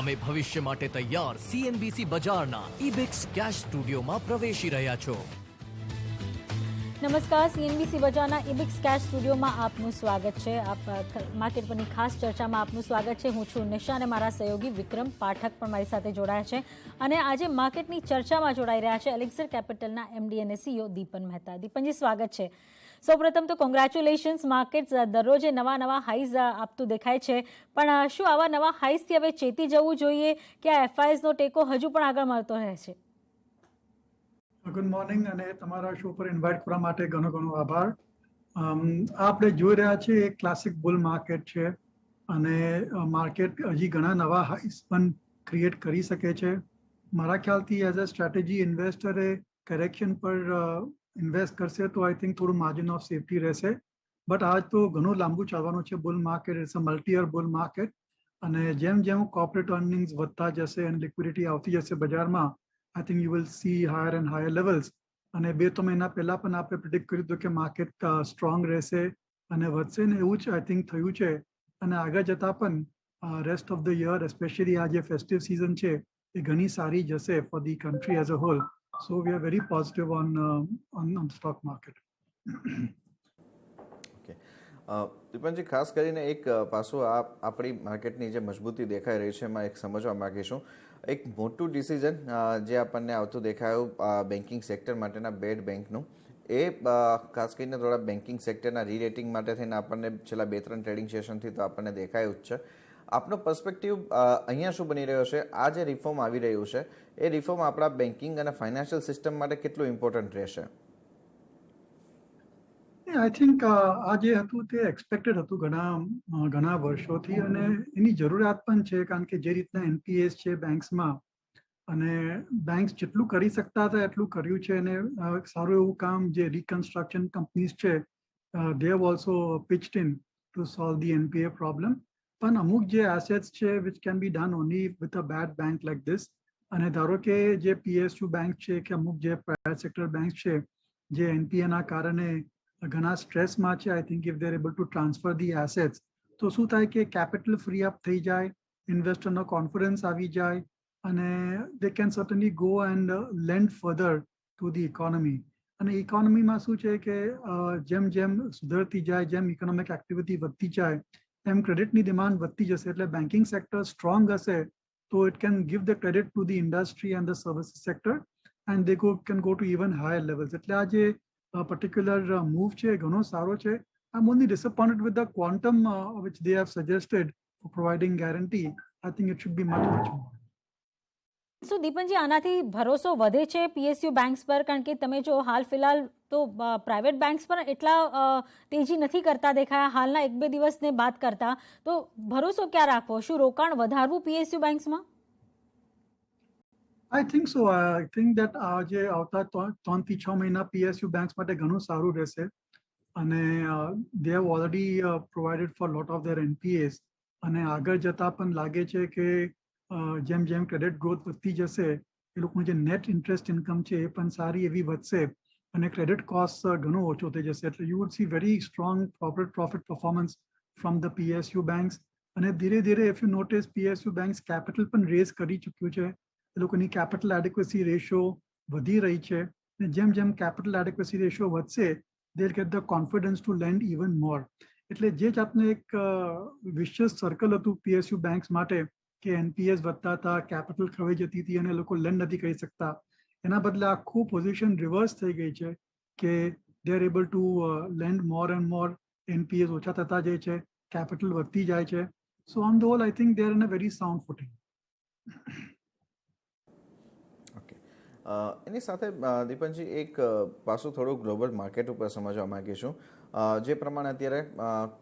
તમે ભવિષ્ય માટે તૈયાર CNBC બજારના ઇબિક્સ કેશ સ્ટુડિયોમાં પ્રવેશી રહ્યા છો। નમસ્કાર, CNBC બજારના ઇબિક્સ કેશ સ્ટુડિયોમાં આપનું સ્વાગત છે। માર્કેટ પરની ખાસ ચર્ચામાં આપનું સ્વાગત છે। હું છું નિશા અને મારા સહયોગી વિક્રમ પાઠક પણ મારી સાથે જોડાયા છે અને આજે માર્કેટની ચર્ચામાં જોડાઈ રહ્યા છે એલિક્સર કેપિટલના MD અને CEO દીપન મહેતા। દીપનજી, સ્વાગત છે। સૌપ્રથમ તો કોંગ્રેચ્યુલેશન્સ, માર્કેટ દરરોજે નવા હાઈઝ આપતું દેખાય છે, પણ શું આવા નવા હાઈઝથી હવે ચેતી જવું જોઈએ કે આ FISનો ટેકો હજુ પણ આગળ મળતો રહે છે? ગુડ મોર્નિંગ અને તમારા શો પર ઇન્વાઇટ કરવા માટે ઘણો ઘણો આભાર। આપણે જોઈ રહ્યા છીએ એક ક્લાસિક બુલ માર્કેટ છે અને માર્કેટ હજી ઘણા નવા હાઈસ પણ ક્રિએટ કરી શકે છે। મારા ખ્યાલથી એઝ અ સ્ટ્રેટેજી ઇન્વેસ્ટરે કરેક્શન પર ઇન્વેસ્ટ કરશે તો આઈ થિંક થોડું માર્જિન ઓફ સેફ્ટી રહેશે, બટ આજ તો ઘણું લાંબુ ચાલવાનું છે bull market. It's a multi year bull market અને જેમ જેમ કોર્પોરેટ અર્નિંગ્સ વધતા જશે અને લિક્વિડિટી આવતી જશે બજારમાં, I think you will see higher and higher levels. અને 2-3 મહિના પહેલા પણ આપણે પ્રિડિક્ટ કર્યું હતું કે માર્કેટ સ્ટ્રોંગ રહેશે અને વધશે ને એવું જ આઈ થિંક થયું છે અને આગળ જતા પણ rest of the year especially આ જે ફેસ્ટિવ સિઝન છે એ ઘણી સારી જશે for the country as a whole. So we are very positive on stock market. Deepanji, ખાસ કરીને એક પાસું આપણી માર્કેટની જે મજબૂતી દેખાઈ રહી છે એમાં એક સમજવા માગીશું। એક મોટું ડિસિઝન જે આપણને આવતું દેખાયું બેન્કિંગ સેક્ટર માટેના બેડ બેંકનું, એ ખાસ કરીને થોડા બેન્કિંગ સેક્ટરના રીરેટિંગ માટે થઈને આપણને છેલ્લા 2-3 ટ્રેડિંગ સેશનથી તો આપણને દેખાયું જ છે। આપનો પર્સપેક્ટિવ અહીંયા શું બની રહ્યો છે? આ જે રિફોર્મ આવી રહ્યું છે એ રિફોર્મ આપણા બેન્કિંગ અને ફાઇનાન્શિયલ સિસ્ટમ માટે કેટલું ઇમ્પોર્ટન્ટ રહેશે? આઈ થિંક આ જે હતું તે એક્સપેક્ટેડ હતું ઘણા વર્ષોથી અને એની જરૂરિયાત પણ છે, કારણ કે જે રીતના NPAs છે બેંક્સમાં અને બેંક્સ જેટલું કરી શકતા હતા એટલું કર્યું છે અને સારું એવું કામ જે રિકન્સ્ટ્રક્શન કંપનીઝ છે they have also pitched in to solve the NPA problem. પણ અમુક જે એસેટ્સ છે which can be done only with a bad bank like this, અને ધારો કે જે PSU બેંક છે કે અમુક જે પ્રાઇવેટ સેક્ટર બેંક છે જે NPA ના કારણે ઘણા સ્ટ્રેસમાં છે, I think if they are able two transfer the assets તો શું થાય કે કેપિટલ ફ્રી અપ થઈ જાય, ઇન્વેસ્ટરનો કોન્ફિડન્સ આવી જાય અને they can સર્ટનલી go and land further to the economy. અને ઇકોનોમીમાં શું છે કે જેમ જેમ સુધરતી જાય, જેમ ઇકોનોમિક એક્ટિવિટી વધતી જાય એમ ક્રેડિટની ડિમાન્ડ વધતી જશે, એટલે બેન્કિંગ સેક્ટર સ્ટ્રોંગ હશે તો it can give the credit to the industry and the services sector and they can go to even higher levels. એટલે આ જે particular move છે ઘણો સારો છે। I'm only disappointed with the quantum which they have suggested for providing guarantee. I think it should be much more. શું દીપનજી, આનાથી ભરોસો વધે છે PSU બેંક્સ પર? કારણ કે તમે જો હાલ ફિલહાલ તો પ્રાઇવેટ બેંક્સ પણ એટલા તેજી નથી કરતા દેખાયા હાલના 1-2 દિવસને બાદ કરતા, તો ભરોસો ક્યાં રાખવો? શું રોકાણ વધારવું PSU બેંક્સમાં? I think so. I think that આજે આવતા 3 થી 6 મહિના PSU બેંક્સ માટે ઘણું સારું રહેશે અને they have already provided for lot of their NPAs અને આગળ જતા પણ લાગે છે કે જેમ જેમ ક્રેડિટ ગ્રોથ વધતી જશે એ લોકોનું જે નેટ ઇન્ટરેસ્ટ ઇન્કમ છે એ પણ સારી એવી વધશે અને ક્રેડિટ કોસ્ટ ઘણો ઓછો થઈ જશે। એટલે you would C very strong profit performance from the PSU banks. અને ધીરે ધીરે if you notice PSU banks capital પણ રેઝ કરી ચૂક્યું છે, એ લોકોની કેપિટલ એડિક્વસી રેશિયો વધી રહી છે અને જેમ જેમ કેપિટલ એડિક્વસી રેશિયો વધશે they will get the confidence to lend even more. એટલે જે જાતનું એક વિશિયસ સર્કલ હતું PSU બેંક્સ માટે કે NPAs વધતા હતા, કેપિટલ ખવાઈ જતી હતી અને લોકો લેન્ડ નથી કરી શકતા, એના બદલે આખું પોઝિશન રિવર્સ થઈ ગઈ છે કે they are able to lend more and more, NPAs ઓછા થતા જાય છે, કેપિટલ વધતી જાય છે। So on the whole I think they are in a very sound footing. એની સાથે દીપનજી એક પાછું થોડું ગ્લોબલ માર્કેટ ઉપર સમજવા માંગીશું। જે પ્રમાણે અત્યારે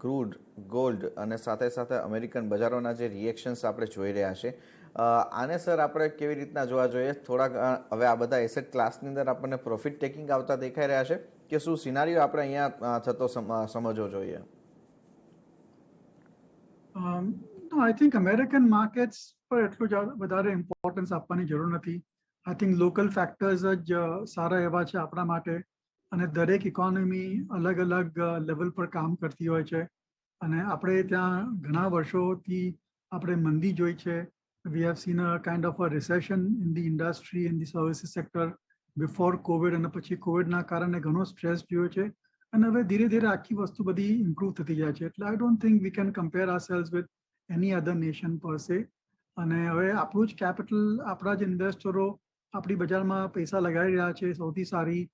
ક્રૂડ, ગોલ્ડ અને સાથે સાથે અમેરિકન બજારોના જે રિએક્શન્સ આપણે જોઈ રહ્યા છે, આને સર આપણે કેવી રીતના જોવા જોઈએ? થોડાક હવે આ બધા એસેટ ક્લાસની અંદર આપણને પ્રોફિટ ટેકિંગ આવતા દેખાઈ રહ્યા છે કે શું સિનારીઓ આપણે અહીંયા થતો સમજવો જોઈએ? આઈ થિંક અમેરિકન માર્કેટ્સ પર એટલું વધારે ઇમ્પોર્ટન્સ આપવાની જરૂર નથી। આઈ થિંક લોકલ ફેક્ટર્સ જ સારા એવા છે આપણા માટે અને દરેક ઇકોનોમી અલગ અલગ લેવલ પર કામ કરતી હોય છે અને આપણે ત્યાં ઘણા વર્ષોથી આપણે મંદી જોઈ છે, we have seen a kind of a recession in the industry, in the services sector before COVID, અને પછી કોવિડના કારણે ઘણો સ્ટ્રેસ જોયો છે અને હવે ધીરે ધીરે આખી વસ્તુ બધી ઇમ્પ્રૂવ થતી જાય છે. એટલે I don't think we can compare ourselves with any other nation per se. અને હવે આપણું જ કેપિટલ, આપણા જ ઇન્વેસ્ટરો આપણી બજારમાં પૈસા લગાડી રહ્યા છે, સૌથી સારી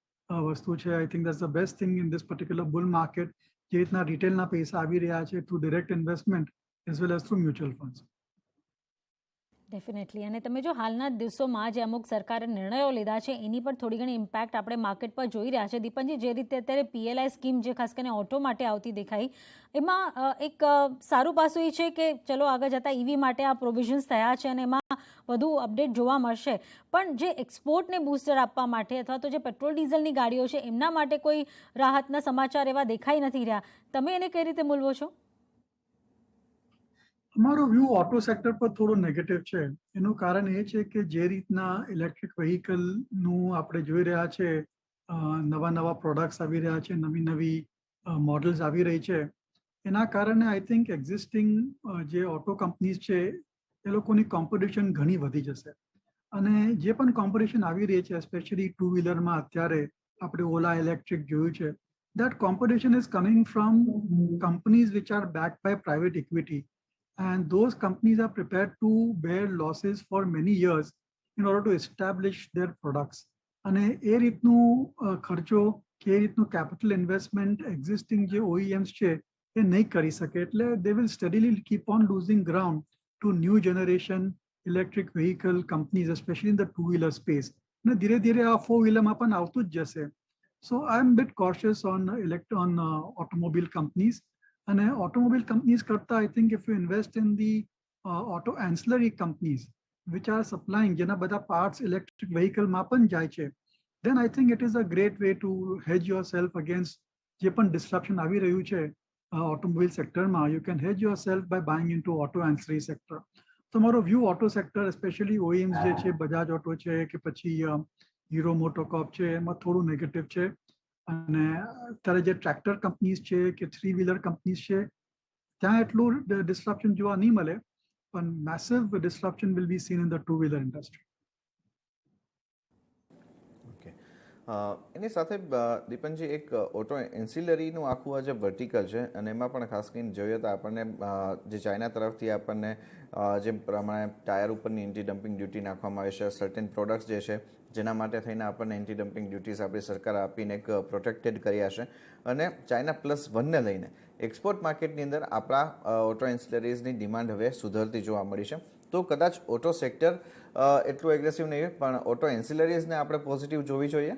વસ્તુ છે. I think that's the best thing in this particular bull market. જે રીતના રિટેલના પૈસા આવી રહ્યા છે through direct investment as well as through mutual funds. Definitely. અને તમે જો હાલના દિવસોમાં જે અમુક સરકારે નિર્ણયો લીધા છે એની પર થોડી ઘણી ઇમ્પેક્ટ આપણે માર્કેટ પર જોઈ રહ્યા છે. દીપનજી, જે રીતે અત્યારે PLI સ્કીમ જે ખાસ કરીને ઓટો માટે આવતી દેખાઈ, એમાં એક સારું પાસું એ છે કે ચલો આગળ જતાં EV માટે આ પ્રોવિઝન્સ થયા છે અને એમાં વધુ અપડેટ જોવા મળશે. પણ જે એક્સપોર્ટને બૂસ્ટર આપવા માટે અથવા તો જે પેટ્રોલ ડીઝલની ગાડીઓ છે એમના માટે કોઈ રાહતના સમાચાર એવા દેખાઈ નથી રહ્યા. તમે એને કઈ રીતે મૂલવો છો? અમારો વ્યૂ ઓટો સેક્ટર પર થોડો નેગેટિવ છે. એનું કારણ એ છે કે જે રીતના ઇલેક્ટ્રિક વ્હીકલનું આપણે જોઈ રહ્યા છે, નવા નવા પ્રોડક્ટ્સ આવી રહ્યા છે, નવી નવી મોડલ્સ આવી રહી છે, એના કારણે આઈ થિંક એક્ઝિસ્ટિંગ જે ઓટો કંપનીઝ છે એ લોકોની કોમ્પિટિશન ઘણી વધી જશે. અને જે પણ કોમ્પિટિશન આવી રહી છે, સ્પેશિયલી ટુ વ્હીલરમાં અત્યારે આપણે ઓલા ઇલેક્ટ્રિક જોયું છે, that competition is coming from companies which are backed by private equity. And those companies are prepared to bear losses for many years in order to establish their products. અને એ રીતનું ખર્ચો કે એ રીતનું capital investment existing જે OEMs છે એ નહીં કરી શકે. એટલે they will steadily keep on losing ground to new generation electric vehicle companies, especially in the two-wheeler space. અને ધીરે ધીરે આ four-wheelerમાં પણ આવતું જ જશે. So I'm a bit cautious on automobile companies. And automobile companies karta, I think if you invest in the auto ancillary companies which are supplying jena bada parts electric vehicle ma pan jay che, then I think it is a great way to hedge yourself against je pan disruption avi rayu che automobile sector ma. You can hedge yourself by buying into auto ancillary sector. So maro view auto sector, especially OEMs je che, Bajaj Auto che ke pachi Hero MotoCorp che, એમાં થોડું negative છે. અને અત્યારે જે tractor companies છે કે three wheeler companies છે ત્યાં એટલું ડિસ્ટ્રપ્શન જોવા નહીં મળે, પણ massive disruption will be seen in the two wheeler industry. Okay, એની સાથે દીપનજી એક ઓટો એન્સિલરીનું આખું આ જે વર્ટિકલ છે અને એમાં પણ ખાસ કરીને જોઈએ તો આપણને જે ચાઇના તરફથી આપણને જે પ્રમાણે ટાયર ઉપરની એન્ટી ડમ્પિંગ ડ્યુટી નાખવામાં આવે છે, સર્ટેન પ્રોડક્ટ્સ જે છે જેના માટે થઈને આપણને એન્ટી ડમ્પિંગ ડ્યુટીઝ આપણી સરકાર આપીને એક પ્રોટેક્ટેડ કર્યા છે. અને ચાઇના +1ને લઈને એક્સપોર્ટ માર્કેટની અંદર આપણા ઓટો એન્સિલરીઝની ડિમાન્ડ હવે સુધરતી જોવા મળી છે. તો કદાચ ઓટો સેક્ટર એટલું એગ્રેસિવ નહીં, પણ ઓટો એન્સિલરીઝને આપણે પોઝિટિવ જોવી જોઈએ.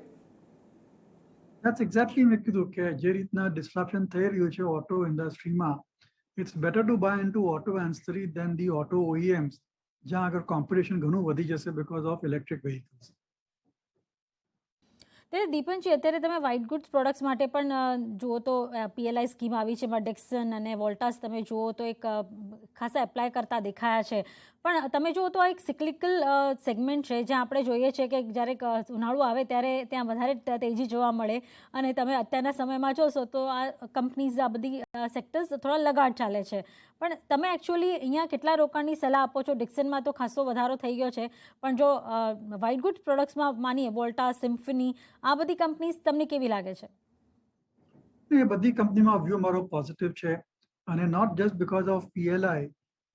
That's exactly મેં કીધું કે જે રીતના ડિસ્ટ્રપ્શન થઈ રહ્યું છે ઓટો ઇન્ડસ્ટ્રીમાં, it's better to buy into auto ancillary than the auto OEMs જ્યાં આગળ કોમ્પિટિશન ઘણું વધી જશે because of electric vehicles. ત્યારે દીપનજી, અત્યારે તમે વ્હાઇટ ગુડ્સ પ્રોડક્ટ્સ માટે પણ જુઓ તો PLI સ્કીમ આવી છે, એમાં ડેક્સન અને વોલ્ટાસ તમે જુઓ તો એક ખાસા એપ્લાય કરતા દેખાયા છે. પણ તમે જુઓ તો આ એક સિક્લિકલ સેગમેન્ટ છે જ્યાં આપણે જોઈએ છીએ કે જ્યારે ઉનાળો આવે ત્યારે ત્યાં વધારે તેજી જોવા મળે અને તમે અત્યારના સમયમાં જોશો તો આ કંપનીઝ, આ બધી સેક્ટર્સ થોડા લગાડ ચાલે છે. પણ તમે એકચ્યુઅલી અહીંયા કેટલા રોકાણની સલાહ આપો છો? ડિક્સનમાં તો ખાસો વધારો થઈ ગયો છે, પણ જો વ્હાઇટ ગુડ્સ પ્રોડક્ટ્સમાં માનીએ વોલ્ટાસ, સિમ્ફની, આ બધી કંપનીઝ તમને કેવી લાગે છે? એ બધી કંપનીમાં વ્યૂ મારો પોઝિટિવ છે. અને not just because of PLI,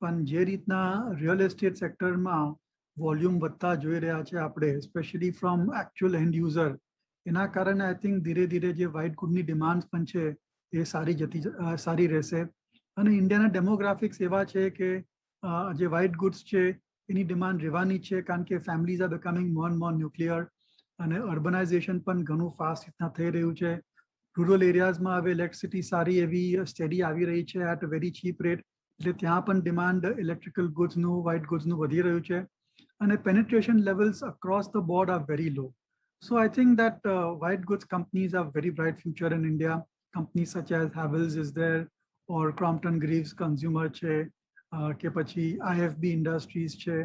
પણ જે રીતના રિયલ એસ્ટેટ સેક્ટરમાં વોલ્યુમ વધતા જોઈ રહ્યા છે આપણે, specially from actual and user, એના કારણે આઈ થિંક ધીરે ધીરે જે વ્હાઇટ ગુડની ડિમાન્ડ્સ પણ છે એ સારી રહેશે. અને ઇન્ડિયાના ડેમોગ્રાફિક્સ એવા છે કે જે વ્હાઇટ ગુડ્સ છે એની ડિમાન્ડ રહેવાની છે, કારણ કે families are becoming more and more nuclear અને અર્બનાઇઝેશન પણ ઘણું ફાસ્ટ રીતના થઈ રહ્યું છે. રૂરલ એરિયાઝમાં હવે ઇલેક્ટ્રિસિટી સારી એવી સ્ટેડી આવી રહી છે at a very cheap rate, એટલે ત્યાં પણ ડિમાન્ડ ઇલેક્ટ્રિકલ ગુડ્સનું, વ્હાઇટ ગુડ્સનું વધી રહ્યું છે. અને penetration levels across the board are very low. So I think that white goods companies are very bright future in India. Companies such as Havells is there, or Crompton Greaves consumer છે, કે પછી IFB industries છે,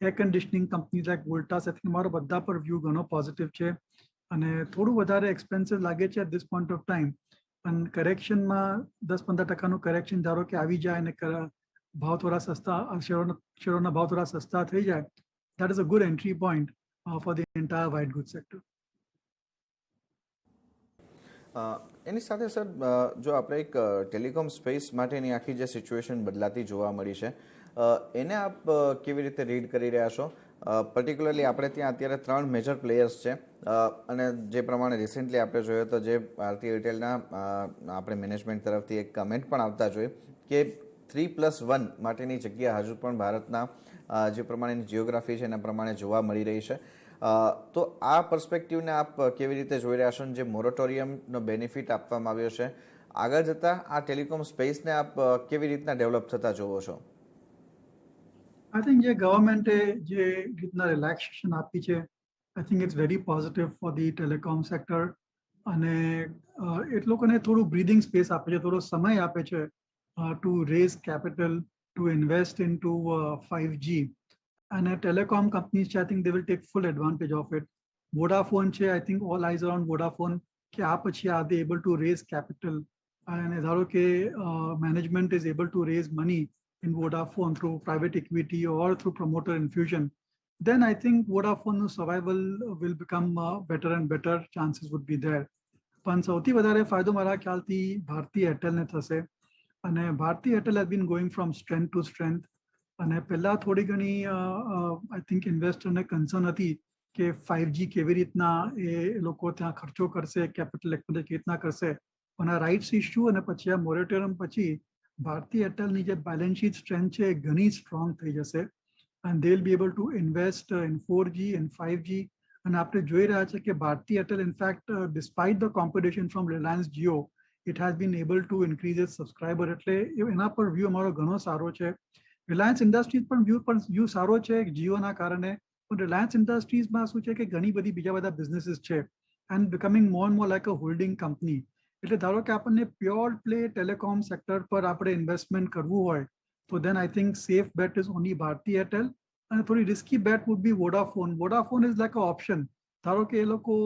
air conditioning companies like Voltas. એટલે મારો બધા પર view ઘણો positive છે. અને થોડું વધારે એક્સપેન્સિવ લાગે છે at this point of time, પણ કરેક્શનમાં 10-15% કરેક્શન ધારો કે આવી જાય અને ભાવ થોડા સસ્તા શેરોના ભાવ થોડા સસ્તા થઈ જાય, that is a good entry point for the entire white goods sector. એની સાથે સર જો આપણે એક ટેલિકોમ સ્પેસ માટેની આખી જે સિચ્યુએશન બદલાતી જોવા મળી છે એને આપ કેવી રીતે રીડ કરી રહ્યા છો? પર્ટિક્યુલરલી આપણે ત્યાં અત્યારે 3 મેજર પ્લેયર્સ છે અને જે પ્રમાણે રિસેન્ટલી આપણે જોયો તો જે ભારતીય એરટેલના આપણે મેનેજમેન્ટ તરફથી એક કમેન્ટ પણ આવતા જોઈએ કે 3+1 માટેની જગ્યા હજુ પણ ભારતના જે પ્રમાણેની જિયોગ્રાફી છે એના પ્રમાણે જોવા મળી રહી છે. તો આ પર્સપેક્ટિવને આપ કેવી રીતે જોઈ રહ્યા છો? જે મોરેટોરિયમનો બેનિફિટ આપવામાં આવ્યો છે, આગળ જતા આ ટેલિકોમ સ્પેસને આપ કેવી રીતના ડેવલપ થતા જોવો છો? આઈ થિંક જે ગવર્મેન્ટે જે રીતના રિલેક્સેશન આપી છે, I think it's very positive for the telecom sector. અને એ લોકોને થોડું બ્રીધિંગ સ્પેસ આપે છે, થોડો સમય આપે છે to raise capital, to invest in to 5G. And telecom companies, I think they will take full advantage of it. Vodafone, I think all eyes are on Vodafone. Are they able to raise capital? And management is able to raise money in Vodafone through private equity or through promoter infusion. Then I think Vodafone's survival will become better and better. Chances would be there. પણ સૌથી વધારે ફાયદો મારા ખ્યાલથી ભારતી એરટેલને થશે. અને Bharti Airtel has been going from strength to strength. અને પહેલા થોડી ઘણી આઈ થિંક ઇન્વેસ્ટરને કન્સર્ન હતી કે 5G કેવી રીતના એ લોકો ત્યાં ખર્ચો કરશે, કેપિટલ એક્સપેન્ડિચર કેવી રીતના કરશે. પણ આ રાઇટ્સ ઇસ્યુ અને પછી આ મોરેટોરિયમ પછી ભારતી એરટેલની જે બેલેન્સ શીટ સ્ટ્રેન્થ છે એ ઘણી સ્ટ્રોંગ થઈ જશે. And they will be able to invest in 4G and 5G. અને આપણે જોઈ રહ્યા છે કે Bharti Airtel in fact despite the competition from Reliance Jio, it has been able to increase its subscriber. એટલે એના પર વ્યૂ અમારો ઘણો સારો છે. રિલાયન્સ ઇન્ડસ્ટ્રીઝ પણ વ્યૂ સારો છે જીઓના કારણે. પણ રિલાયન્સ ઇન્ડસ્ટ્રીઝમાં શું છે કે ઘણી બધી બીજા બધા બિઝનેસીસ છે and becoming more and more like a holding company. એટલે ધારો કે આપણને પ્યોર પ્લે ટેલિકોમ સેક્ટર પર આપણે ઇન્વેસ્ટમેન્ટ કરવું હોય તો then I think safe bet is only Bharti Airtel. અને થોડી risky bet would be Vodafone. Vodafone is like a option. ધારો કે એ લોકો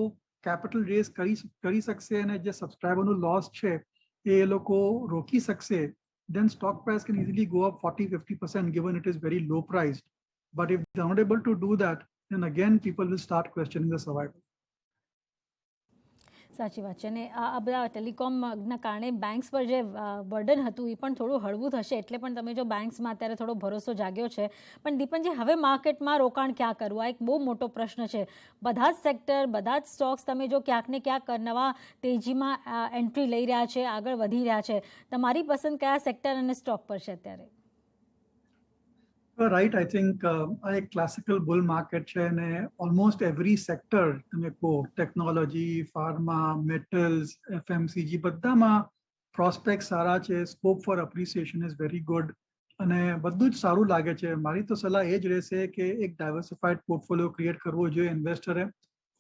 કેપિટલ રેઝ કરી શકશે અને જે સબસ્ક્રાઇબરનું લોસ છે એ લોકો રોકી શકશે, then stock price can easily go up 40-50% given it is very low priced. But if they're not able to do that, then again people will start questioning the survival. સાચી વાત છે. અને આ બધા ટેલિકોમના કારણે બેંક્સ પર જે બર્ડન હતું એ પણ થોડું હળવું થશે. એટલે પણ તમે જો બેંક્સમાં અત્યારે થોડો ભરોસો જાગ્યો છે. પણ દીપનજી, હવે માર્કેટમાં રોકાણ ક્યાં કરવું, આ એક બહુ મોટો પ્રશ્ન છે. બધા જ સેક્ટર, બધા જ સ્ટોક્સ તમે જો ક્યાંક ને ક્યાંક નવા તેજીમાં એન્ટ્રી લઈ રહ્યા છે, આગળ વધી રહ્યા છે. તમારી પસંદ કયા સેક્ટર અને સ્ટોક પર છે અત્યારે? Right, I think આ એક ક્લાસિકલ બુલ માર્કેટ છે અને ઓલમોસ્ટ એવરી સેક્ટર તમે કહો, ટેકનોલોજી, ફાર્મા, મેટલ્સ, FMCG બધામાં પ્રોસ્પેક્ટ સારા છે. Scope for appreciation is very good અને બધું જ સારું લાગે છે. મારી તો સલાહ એ જ રહેશે કે એક ડાયવર્સિફાઈડ પોર્ટફોલિયો ક્રિએટ કરવો જોઈએ ઇન્વેસ્ટરે.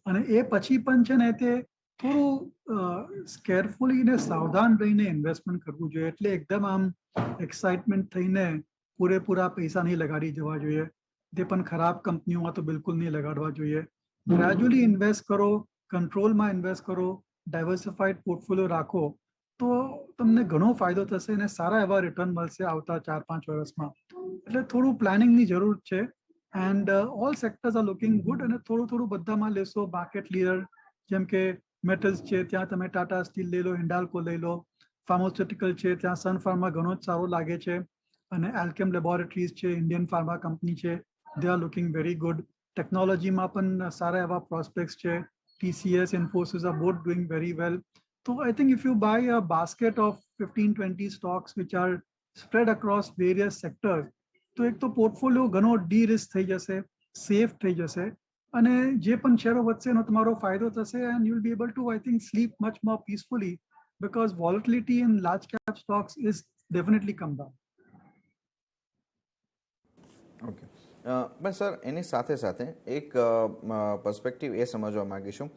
અને એ પછી પણ છે ને તે થોડું કેરફુલી ને સાવધાન રહીને ઇન્વેસ્ટમેન્ટ કરવું જોઈએ. એટલે એકદમ આમ એક્સાઇટમેન્ટ થઈને પૂરેપૂરા પૈસા નહીં લગાડી જવા જોઈએ. તે પણ ખરાબ કંપનીઓમાં તો બિલકુલ નહીં લગાડવા જોઈએ. ગ્રેજ્યુઅલી ઇન્વેસ્ટ કરો, કંટ્રોલમાં ઇન્વેસ્ટ કરો, ડાયવર્સિફાઈડ પોર્ટફોલિયો રાખો તો તમને ઘણો ફાયદો થશે અને સારા એવા રિટર્ન મળશે આવતા 4-5 વર્ષમાં. એટલે થોડું પ્લાનિંગની જરૂર છે. And all sectors are looking good. અને થોડું બધામાં લેશો. માર્કેટ લીડર જેમ કે મેટલ્સ છે ત્યાં તમે ટાટા સ્ટીલ લઈ લો, હિન્ડાલ્કો લઈ લો. ફાર્માસ્યુટિકલ છે ત્યાં સન ફાર્મા ઘણો જ સારો લાગે છે. અને એલ્કેમ લેબોરેટરીઝ છે, ઇન્ડિયન ફાર્મા કંપની છે, they are looking very good. ટેકનોલોજીમાં પણ સારા એવા પ્રોસ્પેક્ટ્સ છે. TCS, Infosys are both doing very well. So I think if you buy a basket of 15-20 stocks which are spread across various sectors, તો એક તો portfolio ઘણો D-risk થઈ જશે, સેફ થઈ જશે અને જે પણ શેરો વધશે એનો તમારો ફાયદો થશે. And you will be able to I think sleep much more peacefully because volatility in large cap stocks is definitely come down. Okay, પણ સર એની સાથે સાથે એક પર્સપેક્ટિવ એ સમજવા માગીશું.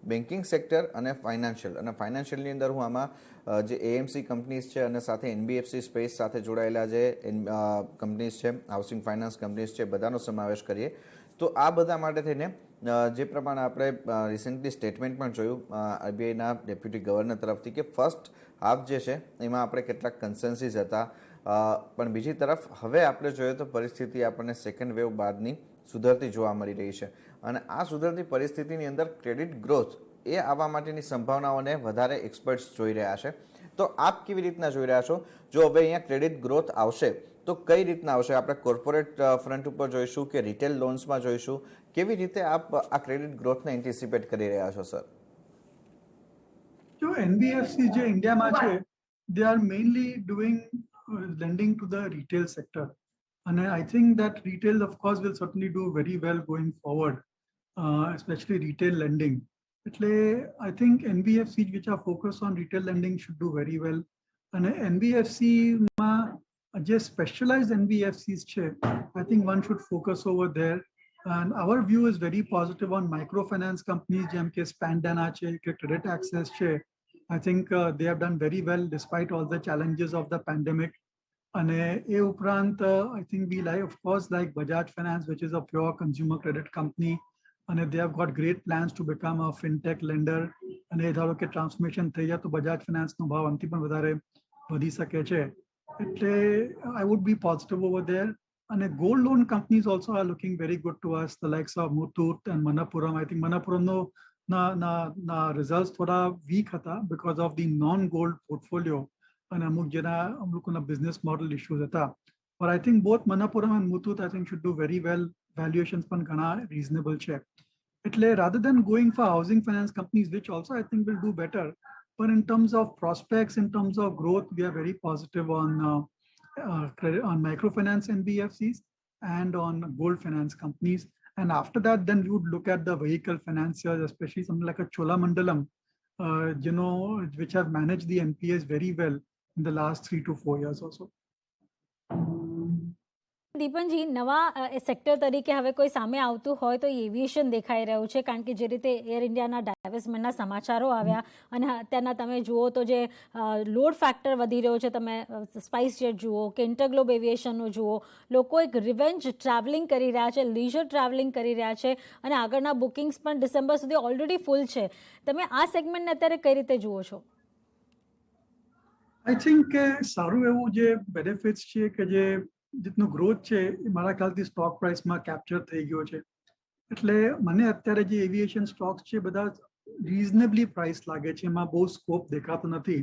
બેન્કિંગ સેક્ટર અને ફાઇનાન્શિયલની અંદર હું આમાં જે AMC કંપનીઝ છે અને સાથે NBFC સ્પેસ સાથે જોડાયેલા જે કંપનીઝ છે, હાઉસિંગ ફાઇનાન્સ કંપનીઝ છે, બધાનો સમાવેશ કરીએ તો આ બધા માટે થઈને જે પ્રમાણે આપણે રિસેન્ટલી સ્ટેટમેન્ટ પણ જોયું RBIના ડેપ્યુટી ગવર્નર તરફથી કે ફર્સ્ટ હાફ જે છે એમાં આપણે કેટલાક કન્સન્સીસ હતા પણ બીજી તરફ હવે આપણે જોઈએ તો પરિસ્થિતિ આપણને સેકન્ડ વેવ બાદની સુધરતી જોવા મળી રહી છે અને આ સુધરતી પરિસ્થિતિની અંદર ક્રેડિટ ગ્રોથ એ આવવા માટેની સંભાવનાઓને વધારે એક્સપર્ટ્સ જોઈ રહ્યા છે. તો આપ કેવી રીતના જોઈ રહ્યા છો? જો હવે અહીંયા ક્રેડિટ ગ્રોથ આવશે તો કઈ રીતના આવશે? આપણે કોર્પોરેટ ફ્રન્ટ ઉપર જોઈશું કે રિટેલ લોન્સમાં જોઈશું? કેવી રીતે આપ આ ક્રેડિટ ગ્રોથને એન્ટિસિપેટ કરી રહ્યા છો સર? જો એનબીએફસી જે ઇન્ડિયામાં છે, they are mainly doing lending to the retail sector. And I think that retail, of course, will certainly do very well going forward, especially retail lending. I think NBFCs which are focused on retail lending should do very well. And NBFC ma just specialized NBFCs che, I think one should focus over there. And our view is very positive on microfinance companies, જેમ કે Spandana che, કે Credit Access che. I think they have done very well despite all the challenges of the pandemic. And એ ઉપરાંત I think we like, of course, like Bajaj Finance, which is a pure consumer credit company. And they have got great plans to become a fintech lender. And એ ધારો કે transformation થઈ જાય તો બજાજ ફિનાન્સનો ભાવ આનાથી પણ વધારે વધી શકે છે. I would be positive over there. And gold loan companies also are looking very good to us, the likes of Muthoot and Manappuram. I think Manappuramનો ના results થોડા weak હતા because of the non-gold portfolio and અમુક જેના લોકોના business model issues હતા. But I think both Manappuram and Muthoot I think should do very well. Valuations પણ ઘણા reasonable છે. Rather than going for housing finance companies, which also I think will do better, but in terms of prospects, in terms of growth, we are very positive on credit, on microfinance NBFCs and on gold finance companies. And after that, then we would look at the vehicle financiers, especially something like a Cholamandalam, which have managed the NPAs very well in the last 3 to 4 years also. દીપનજી, નવા sector તરીકે હવે કોઈ સામે આવતું હોય તો aviation દેખાઈ રહ્યું છે, કારણ કે જે રીતે એર ઇન્ડિયાના ડાયવર્સમેન્ટના સમાચારો આવ્યા અને અત્યારના તમે જુઓ તો જે લોડ ફેક્ટર વધી રહ્યો છે, તમે સ્પાઇસ જેટ જુઓ કે ઇન્ટરગ્લોબ એવિએશનનું જુઓ, લોકો એક રિવેન્જ ટ્રાવેલિંગ કરી રહ્યા છે, લીઝર ટ્રાવેલિંગ કરી રહ્યા છે અને આગળના બુકિંગ્સ પણ ડિસેમ્બર સુધી ઓલરેડી ફૂલ છે. તમે આ સેગમેન્ટને અત્યારે કઈ રીતે જુઓ છો? I think સારું એવું જે બેનિફિટ્સ છે કે જે જેટલું ગ્રોથ છે એ મારા ખ્યાલથી સ્ટોક પ્રાઇસમાં કેપ્ચર થઈ ગયો છે. મને અત્યારે જે એવિએશન સ્ટોક્સ છે બધા રીઝનેબલી પ્રાઇસ લાગે છે, એમાં બહુ સ્કોપ દેખાતો નથી.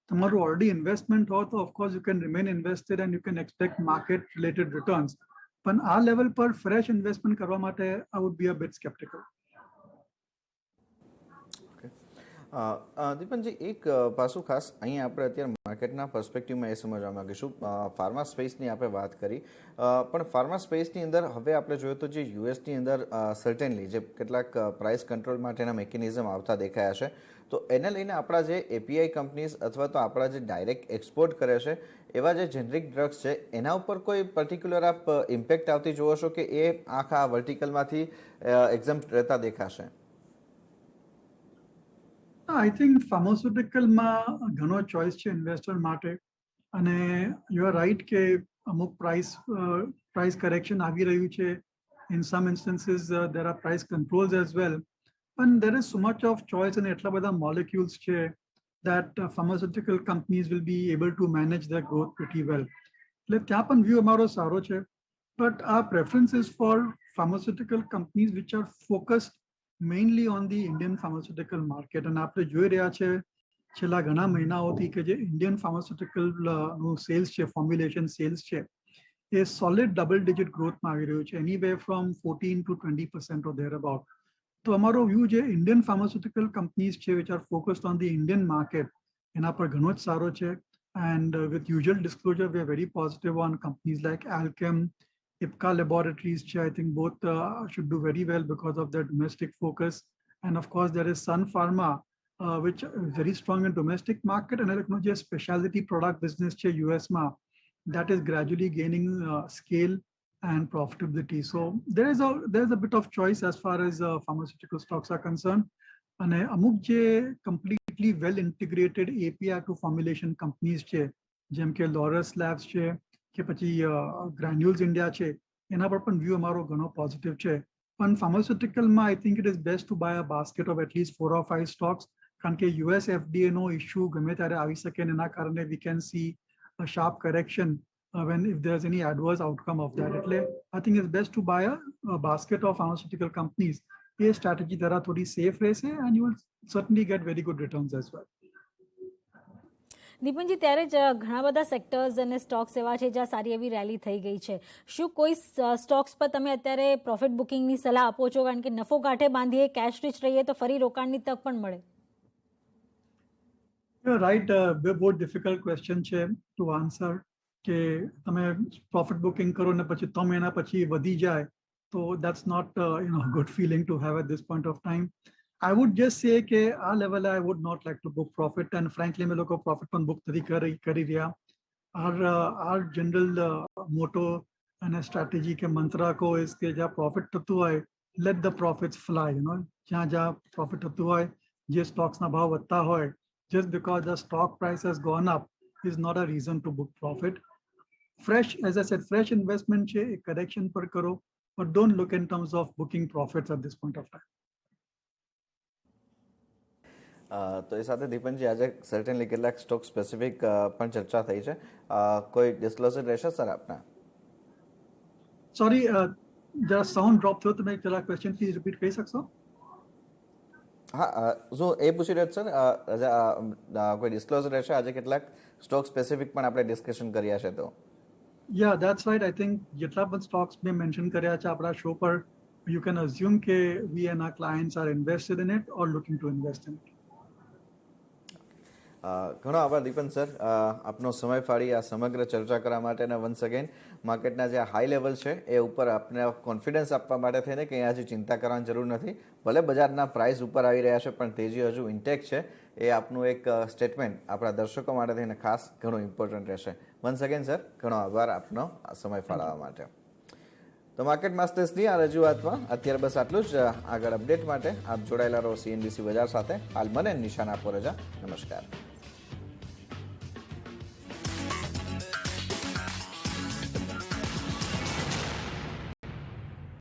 તમારું ઓલરેડી ઇન્વેસ્ટમેન્ટ હોય તો of course you can remain invested and you can expect market related returns. પણ આ લેવલ પર ફ્રેશ ઇન્વેસ્ટમેન્ટ કરવા માટે I would be a bit sceptical. Deepanji, એક પાસું ખાસ અહીંયા આપણે અત્યારે માર્કેટના પર્સપેક્ટિવમાં એ સમજવા માંગીશું. ફાર્મા સ્પેસની આપણે વાત કરી, પણ ફાર્મા સ્પેસની અંદર હવે આપણે જોઈએ તો જે યુએસની અંદર સર્ટેનલી જે કેટલાક પ્રાઇસ કંટ્રોલ માટેના મિકેનિઝમ આવતા દેખાયા છે, તો એને લઈને આપણા જે એપીઆઈ કંપનીઝ અથવા તો આપણા જે ડાયરેક્ટ એક્સપોર્ટ કરે છે એવા જે જેનરિક ડ્રગ્સ છે એના ઉપર કોઈ પર્ટિક્યુલર આપ ઇમ્પેક્ટ આવતી જુઓ છો કે એ આખા વર્ટિકલમાંથી એક્ઝમ્પ્ટ રહેતા દેખાશે? I think pharmaceutical ઘણો ચોઇસ છે ઇન્વેસ્ટર માટે, અને યુ આર રાઈટ કે અમુક પ્રાઇસ કરેક્શન આવી રહ્યું છે. In some instances there are price controls as well, but there is so much of choice and એટલા બધા molecules છે that pharmaceutical companies will be able to manage their growth pretty well. ત્યાં પણ view અમારો સારો છે, but our preference is for pharmaceutical companies which are focused mainly on the Indian pharmaceutical market. And આપણે જોઈ રહ્યા છે છેલ્લા ઘણા મહિનાઓથી કે જે ઇન્ડિયન ફાર્માસ્યુટિકલ નું સેલ્સ છે, ફોર્મ્યુલેશન સેલ્સ છે, એ સોલિડ ડબલ ડિજિટ ગ્રોથમાં આવી રહ્યું છે, anyway from 14 to 20% or thereabout. તો અમારો વ્યૂ જે ઇન્ડિયન ફાર્માસ્યુટિકલ કંપનીઝ છે which are focused on the Indian market, એના પર ઘણો જ સારો છે. And with usual disclosure, we are very positive on companies like Alchem, Ipca Laboratories, I think both should do very well because of their domestic focus. And of course, there is Sun Pharma, which is very strong in domestic market, and just specialty product business US that is gradually gaining scale and profitability. So there's a bit of choice as far as pharmaceutical stocks are concerned. And amuk je completely well integrated API to formulation companies છે, જેમ કે Laurus Labs છે કે પછી granules India છે, એના પર પણ વ્યૂ અમારો ઘણો પોઝિટિવ છે. પણ ફાર્માસ્યુટિકલમાં I think it is best to buy a basket of at least 4 or 5 stocks, કારણ કે US FDA નો ઇશ્યુ ગમે ત્યારે આવી શકે, એના કારણે we can see a sharp correction when if there's any adverse outcome of that. એટલે I think it's best to buy a basket of pharmaceutical companies. A strategy દ્વારા થોડી safe રહેશે and you will certainly get very good returns as well. દીપનજી, ત્યારે જ ઘણા બધા sectors અને Stokes એવા છે જ્યાં સારી એવી રેલી થઈ ગઈ છે. શું કોઈ સ્ટોક્સ પર તમે અત્યારે પ્રોફિટ બુકિંગની સલાહ આપો છો? કારણ કે નફો કાંઠે બાંધીએ, કેશ રીચ રહીએ તો ફરી રોકાણની તક પણ મળે. You're right, બહુ ડિફિકલ્ટ ક્વેશ્ચન છે ટુ આન્સર કે તમે પ્રોફિટ બુકિંગ કરો ને પછી 3 મહિના પછી વધી જાય તો that's not a good feeling to have at this point of time. I would just say કે આ લેવલે I would not like to book profit and frankly મેં લોકો profit પણ book નથી કરી રહ્યા. Our general motto અને strategy કે મંત્ર કો is કે જ્યાં profit થતું હોય let the profits fly, જ્યાં profit થતું હોય, જે સ્ટોક્સના ભાવ વધતા હોય, just because the stock price has gone up is not a reason to book profit. Fresh, as I said, fresh investment છે, એક correction પર કરો, but don't look in terms of booking profits at this point of time. તો એ સાથે દીપનજી આજે certainly કેટલાક stock specific પણ ચર્ચા થઈ છે. કોઈ ડિસ્ક્લોઝર રહેશે સર આપના? સોરી, જરા સાઉન્ડ ડ્રોપ થયો, તમે જરા ક્વેશ્ચન પ્લીઝ રિપીટ કરી શકશો? હા, શું એ પૂછી રહ્યો સર કોઈ ડિસ્ક્લોઝર રહેશે આજે કેટલાક સ્ટોક સ્પેસિફિક પણ આપણે ડિસ્કશન કર્યા છે તો? Yeah, that's right. I think જેટલા પણ સ્ટોક્સ મેં મેન્શન કર્યા છે આપણા શો પર, you can assume કે we and our clients are invested in it or looking to invest in it. ઘણો આભાર દીપન સર, આપનો સમય ફાળી આ સમગ્ર ચર્ચા કરવા માટે અને વન્સ અગેન માર્કેટના જે હાઈ લેવલ છે એ ઉપર આપને કોન્ફિડન્સ આપવા માટે થઈને કે અહીંયા હજી ચિંતા કરવાની જરૂર નથી. ભલે બજારના પ્રાઇસ ઉપર આવી રહ્યા છે પણ તેજી હજુ ઇન્ટેક છે, એ આપનું એક સ્ટેટમેન્ટ આપણા દર્શકો માટે થઈને ખાસ ઘણું ઇમ્પોર્ટન્ટ રહેશે. વન્સ અગેન સર, ઘણો આભાર આપનો સમય ફાળવવા માટે. તો માર્કેટ માસ્ટર્સની આ રજૂઆતમાં અત્યારે બસ આટલું જ. આગળ અપડેટ માટે આપ જોડાયેલા રહો CNBC બજાર સાથે. હાલ મને નિશાન આપો રજા. નમસ્કાર.